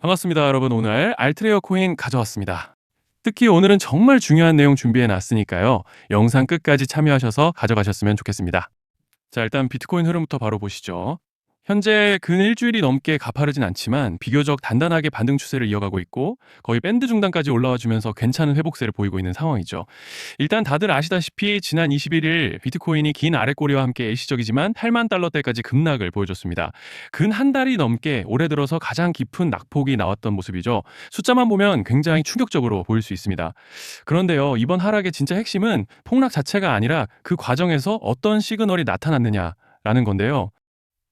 반갑습니다, 여러분. 오늘 알트레어 코인 가져왔습니다. 특히 오늘은 정말 중요한 내용 준비해 놨으니까요. 영상 끝까지 참여하셔서 가져가셨으면 좋겠습니다. 자, 일단 비트코인 흐름부터 바로 보시죠. 현재 근 일주일이 넘게 가파르진 않지만 비교적 단단하게 반등 추세를 이어가고 있고 거의 밴드 중단까지 올라와 주면서 괜찮은 회복세를 보이고 있는 상황이죠. 일단 다들 아시다시피 지난 21일 비트코인이 긴 아랫꼬리와 함께 일시적이지만 8만 달러대까지 급락을 보여줬습니다. 근 한 달이 넘게 올해 들어서 가장 깊은 낙폭이 나왔던 모습이죠. 숫자만 보면 굉장히 충격적으로 보일 수 있습니다. 그런데요, 이번 하락의 진짜 핵심은 폭락 자체가 아니라 그 과정에서 어떤 시그널이 나타났느냐라는 건데요.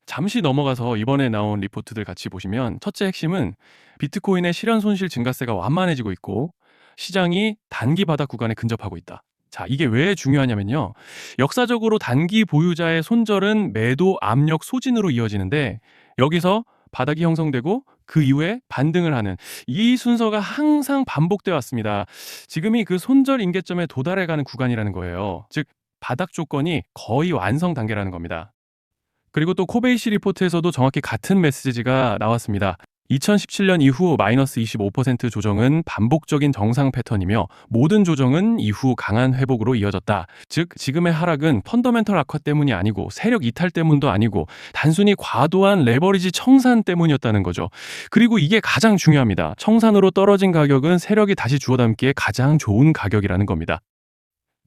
잠시 넘어가서 이번에 나온 리포트들 같이 보시면 첫째 핵심은 비트코인의 실현 손실 증가세가 완만해지고 있고 시장이 단기 바닥 구간에 근접하고 있다. 자, 이게 왜 중요하냐면요. 역사적으로 단기 보유자의 손절은 매도 압력 소진으로 이어지는데 여기서 바닥이 형성되고 그 이후에 반등을 하는 이 순서가 항상 반복되어 왔습니다. 지금이 그 손절 임계점에 도달해가는 구간이라는 거예요. 즉, 바닥 조건이 거의 완성 단계라는 겁니다. 그리고 또 코베이시 리포트에서도 정확히 같은 메시지가 나왔습니다. 2017년 이후 마이너스 25% 조정은 반복적인 정상 패턴이며 모든 조정은 이후 강한 회복으로 이어졌다. 즉, 지금의 하락은 펀더멘털 악화 때문이 아니고 세력 이탈 때문도 아니고 단순히 과도한 레버리지 청산 때문이었다는 거죠. 그리고 이게 가장 중요합니다. 청산으로 떨어진 가격은 세력이 다시 주워 담기에 가장 좋은 가격이라는 겁니다.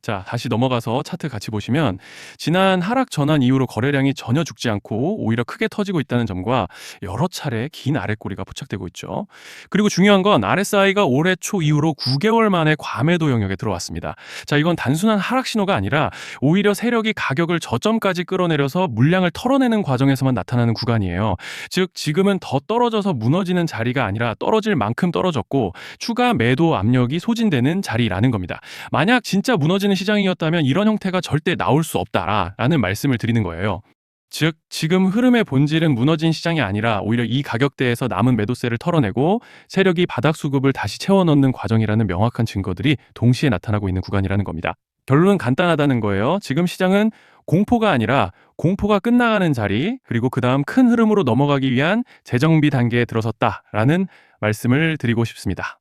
자, 다시 넘어가서 차트 같이 보시면 지난 하락 전환 이후로 거래량이 전혀 죽지 않고 오히려 크게 터지고 있다는 점과 여러 차례 긴 아랫꼬리가 포착되고 있죠. 그리고 중요한 건 RSI가 올해 초 이후로 9개월 만에 과매도 영역에 들어왔습니다. 자, 이건 단순한 하락 신호가 아니라 오히려 세력이 가격을 저점까지 끌어내려서 물량을 털어내는 과정에서만 나타나는 구간이에요. 즉, 지금은 더 떨어져서 무너지는 자리가 아니라 떨어질 만큼 떨어졌고 추가 매도 압력이 소진되는 자리라는 겁니다. 만약 진짜 무너지는 시장이었다면 이런 형태가 절대 나올 수 없다라는 말씀을 드리는 거예요. 즉, 지금 흐름의 본질은 무너진 시장이 아니라 오히려 이 가격대에서 남은 매도세를 털어내고 세력이 바닥 수급을 다시 채워넣는 과정이라는 명확한 증거들이 동시에 나타나고 있는 구간이라는 겁니다. 결론은 간단하다는 거예요. 지금 시장은 공포가 아니라 공포가 끝나가는 자리, 그리고 그 다음 큰 흐름으로 넘어가기 위한 재정비 단계에 들어섰다라는 말씀을 드리고 싶습니다.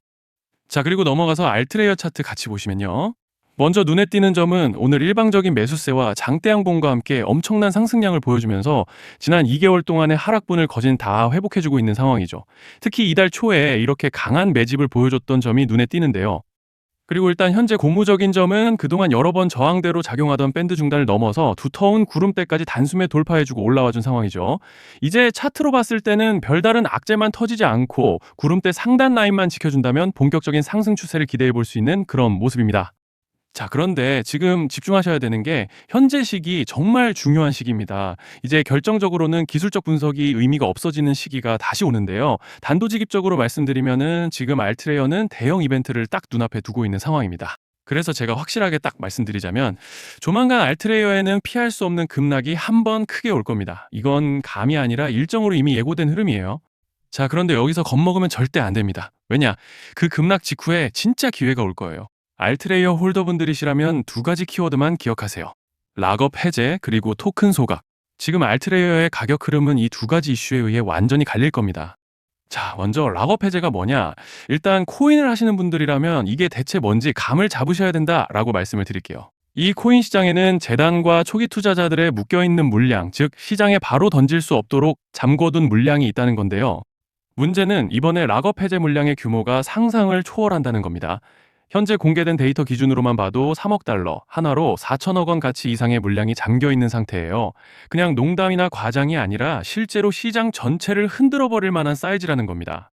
자, 그리고 넘어가서 알트레이어 차트 같이 보시면요. 먼저 눈에 띄는 점은 오늘 일방적인 매수세와 장대 양봉과 함께 엄청난 상승량을 보여주면서 지난 2개월 동안의 하락분을 거진 다 회복해주고 있는 상황이죠. 특히 이달 초에 이렇게 강한 매집을 보여줬던 점이 눈에 띄는데요. 그리고 일단 현재 고무적인 점은 그동안 여러 번 저항대로 작용하던 밴드 중단을 넘어서 두터운 구름대까지 단숨에 돌파해주고 올라와준 상황이죠. 이제 차트로 봤을 때는 별다른 악재만 터지지 않고 구름대 상단 라인만 지켜준다면 본격적인 상승 추세를 기대해 볼 수 있는 그런 모습입니다. 자, 그런데 지금 집중하셔야 되는 게 현재 시기 정말 중요한 시기입니다. 이제 결정적으로는 기술적 분석이 의미가 없어지는 시기가 다시 오는데요. 단도직입적으로 말씀드리면은 지금 알트레어는 대형 이벤트를 딱 눈앞에 두고 있는 상황입니다. 그래서 제가 확실하게 딱 말씀드리자면 조만간 알트레이어에는 피할 수 없는 급락이 한 번 크게 올 겁니다. 이건 감이 아니라 일정으로 이미 예고된 흐름이에요. 자, 그런데 여기서 겁먹으면 절대 안 됩니다. 왜냐? 그 급락 직후에 진짜 기회가 올 거예요. 알트레이어 홀더분들이시라면 두 가지 키워드만 기억하세요. 락업 해제 그리고 토큰 소각. 지금 알트레이어의 가격 흐름은 이 두 가지 이슈에 의해 완전히 갈릴 겁니다. 자, 먼저 락업 해제가 뭐냐? 일단 코인을 하시는 분들이라면 이게 대체 뭔지 감을 잡으셔야 된다라고 말씀을 드릴게요. 이 코인 시장에는 재단과 초기 투자자들의 묶여있는 물량, 즉 시장에 바로 던질 수 없도록 잠궈둔 물량이 있다는 건데요. 문제는 이번에 락업 해제 물량의 규모가 상상을 초월한다는 겁니다. 현재 공개된 데이터 기준으로만 봐도 3억 달러, 한화로 4천억 원 가치 이상의 물량이 잠겨 있는 상태예요. 그냥 농담이나 과장이 아니라 실제로 시장 전체를 흔들어 버릴 만한 사이즈라는 겁니다.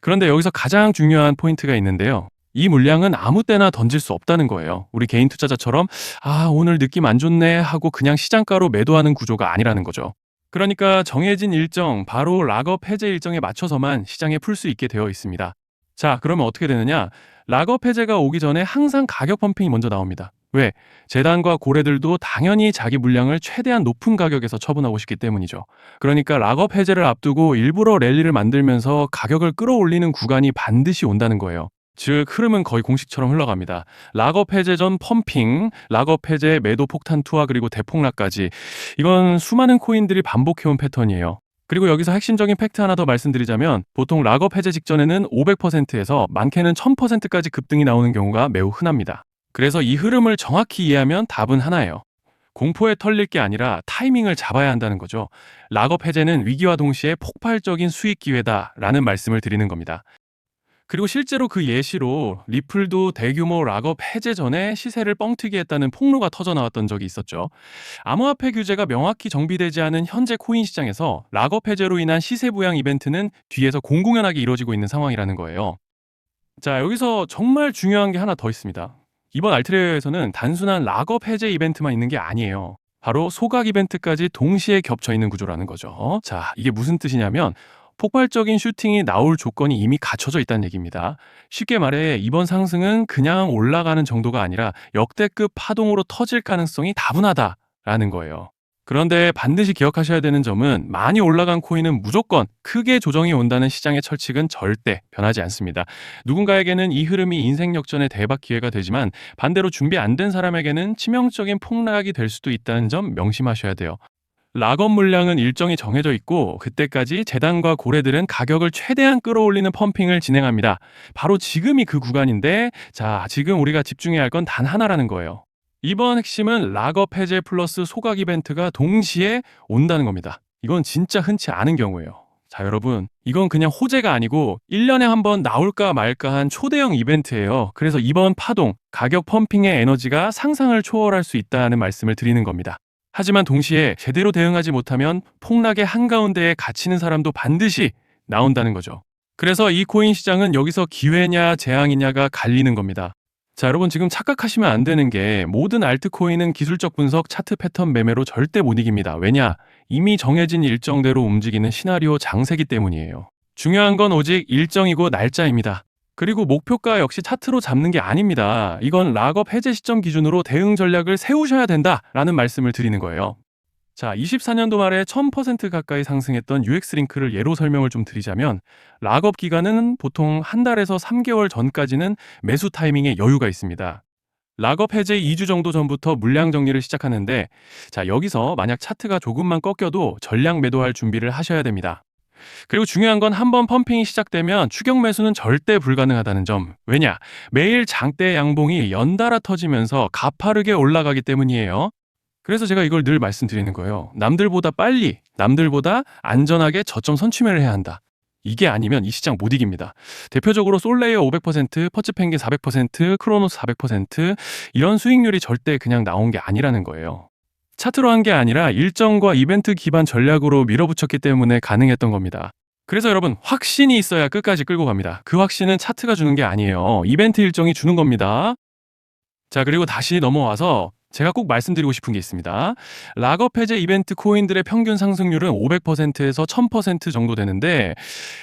그런데 여기서 가장 중요한 포인트가 있는데요. 이 물량은 아무 때나 던질 수 없다는 거예요. 우리 개인 투자자처럼 오늘 느낌 안 좋네 하고 그냥 시장가로 매도하는 구조가 아니라는 거죠. 그러니까 정해진 일정, 바로 락업 해제 일정에 맞춰서만 시장에 풀 수 있게 되어 있습니다. 자, 그러면 어떻게 되느냐? 락업 해제가 오기 전에 항상 가격 펌핑이 먼저 나옵니다. 왜? 재단과 고래들도 당연히 자기 물량을 최대한 높은 가격에서 처분하고 싶기 때문이죠. 그러니까 락업 해제를 앞두고 일부러 랠리를 만들면서 가격을 끌어올리는 구간이 반드시 온다는 거예요. 즉, 흐름은 거의 공식처럼 흘러갑니다. 락업 해제 전 펌핑, 락업 해제 매도 폭탄 투하 그리고 대폭락까지. 이건 수많은 코인들이 반복해온 패턴이에요. 그리고 여기서 핵심적인 팩트 하나 더 말씀드리자면 보통 락업 해제 직전에는 500%에서 많게는 1000%까지 급등이 나오는 경우가 매우 흔합니다. 그래서 이 흐름을 정확히 이해하면 답은 하나예요. 공포에 털릴 게 아니라 타이밍을 잡아야 한다는 거죠. 락업 해제는 위기와 동시에 폭발적인 수익 기회다라는 말씀을 드리는 겁니다. 그리고 실제로 그 예시로 리플도 대규모 락업 해제 전에 시세를 뻥튀기 했다는 폭로가 터져 나왔던 적이 있었죠. 암호화폐 규제가 명확히 정비되지 않은 현재 코인 시장에서 락업 해제로 인한 시세 부양 이벤트는 뒤에서 공공연하게 이루어지고 있는 상황이라는 거예요. 자, 여기서 정말 중요한 게 하나 더 있습니다. 이번 알트레어에서는 단순한 락업 해제 이벤트만 있는 게 아니에요. 바로 소각 이벤트까지 동시에 겹쳐 있는 구조라는 거죠. 자, 이게 무슨 뜻이냐면 폭발적인 슈팅이 나올 조건이 이미 갖춰져 있다는 얘기입니다. 쉽게 말해 이번 상승은 그냥 올라가는 정도가 아니라 역대급 파동으로 터질 가능성이 다분하다라는 거예요. 그런데 반드시 기억하셔야 되는 점은 많이 올라간 코인은 무조건 크게 조정이 온다는 시장의 철칙은 절대 변하지 않습니다. 누군가에게는 이 흐름이 인생 역전의 대박 기회가 되지만 반대로 준비 안 된 사람에게는 치명적인 폭락이 될 수도 있다는 점 명심하셔야 돼요. 락업 물량은 일정이 정해져 있고 그때까지 재단과 고래들은 가격을 최대한 끌어올리는 펌핑을 진행합니다. 바로 지금이 그 구간인데 자, 지금 우리가 집중해야 할 건 단 하나라는 거예요. 이번 핵심은 락업 해제 플러스 소각 이벤트가 동시에 온다는 겁니다. 이건 진짜 흔치 않은 경우예요. 자, 여러분, 이건 그냥 호재가 아니고 1년에 한 번 나올까 말까 한 초대형 이벤트예요. 그래서 이번 파동, 가격 펌핑의 에너지가 상상을 초월할 수 있다는 말씀을 드리는 겁니다. 하지만 동시에 제대로 대응하지 못하면 폭락의 한가운데에 갇히는 사람도 반드시 나온다는 거죠. 그래서 이 코인 시장은 여기서 기회냐 재앙이냐가 갈리는 겁니다. 자, 여러분 지금 착각하시면 안 되는 게 모든 알트코인은 기술적 분석, 차트 패턴 매매로 절대 못 이깁니다. 왜냐? 이미 정해진 일정대로 움직이는 시나리오 장세기 때문이에요. 중요한 건 오직 일정이고 날짜입니다. 그리고 목표가 역시 차트로 잡는 게 아닙니다. 이건 락업 해제 시점 기준으로 대응 전략을 세우셔야 된다라는 말씀을 드리는 거예요. 자, 24년도 말에 1000% 가까이 상승했던 UX링크를 예로 설명을 좀 드리자면 락업 기간은 보통 한 달에서 3개월 전까지는 매수 타이밍에 여유가 있습니다. 락업 해제 2주 정도 전부터 물량 정리를 시작하는데 자, 여기서 만약 차트가 조금만 꺾여도 전량 매도할 준비를 하셔야 됩니다. 그리고 중요한 건 한 번 펌핑이 시작되면 추격 매수는 절대 불가능하다는 점. 왜냐? 매일 장대 양봉이 연달아 터지면서 가파르게 올라가기 때문이에요. 그래서 제가 이걸 늘 말씀드리는 거예요. 남들보다 빨리, 남들보다 안전하게 저점 선취매를 해야 한다. 이게 아니면 이 시장 못 이깁니다. 대표적으로 솔레이어 500%, 퍼츠펭귄 400%, 크로노스 400% 이런 수익률이 절대 그냥 나온 게 아니라는 거예요. 차트로 한 게 아니라 일정과 이벤트 기반 전략으로 밀어붙였기 때문에 가능했던 겁니다. 그래서 여러분 확신이 있어야 끝까지 끌고 갑니다. 그 확신은 차트가 주는 게 아니에요. 이벤트 일정이 주는 겁니다. 자, 그리고 다시 넘어와서 제가 꼭 말씀드리고 싶은 게 있습니다. 락업 해제 이벤트 코인들의 평균 상승률은 500%에서 1000% 정도 되는데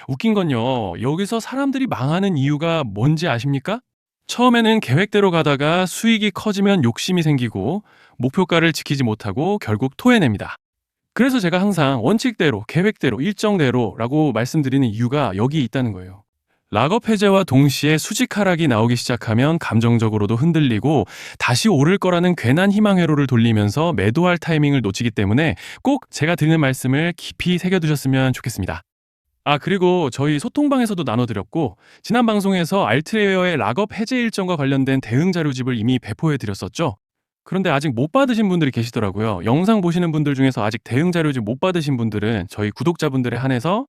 웃긴 건요. 여기서 사람들이 망하는 이유가 뭔지 아십니까? 처음에는 계획대로 가다가 수익이 커지면 욕심이 생기고 목표가를 지키지 못하고 결국 토해냅니다. 그래서 제가 항상 원칙대로, 계획대로, 일정대로라고 말씀드리는 이유가 여기 있다는 거예요. 락업 해제와 동시에 수직 하락이 나오기 시작하면 감정적으로도 흔들리고 다시 오를 거라는 괜한 희망 회로를 돌리면서 매도할 타이밍을 놓치기 때문에 꼭 제가 드리는 말씀을 깊이 새겨두셨으면 좋겠습니다. 아, 그리고 저희 소통방에서도 나눠드렸고 지난 방송에서 알트레어의 락업 해제 일정과 관련된 대응 자료집을 이미 배포해드렸었죠. 그런데 아직 못 받으신 분들이 계시더라고요. 영상 보시는 분들 중에서 아직 대응 자료집 못 받으신 분들은 저희 구독자분들에 한해서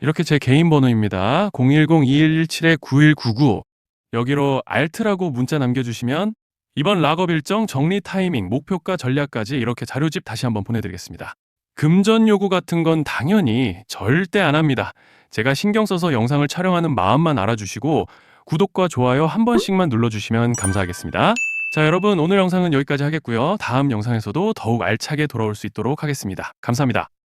이렇게 제 개인 번호입니다. 010-2117-9199 여기로 알트라고 문자 남겨주시면 이번 락업 일정 정리 타이밍, 목표가 전략까지 이렇게 자료집 다시 한번 보내드리겠습니다. 금전 요구 같은 건 당연히 절대 안 합니다. 제가 신경 써서 영상을 촬영하는 마음만 알아주시고 구독과 좋아요 한 번씩만 눌러주시면 감사하겠습니다. 자, 여러분 오늘 영상은 여기까지 하겠고요. 다음 영상에서도 더욱 알차게 돌아올 수 있도록 하겠습니다. 감사합니다.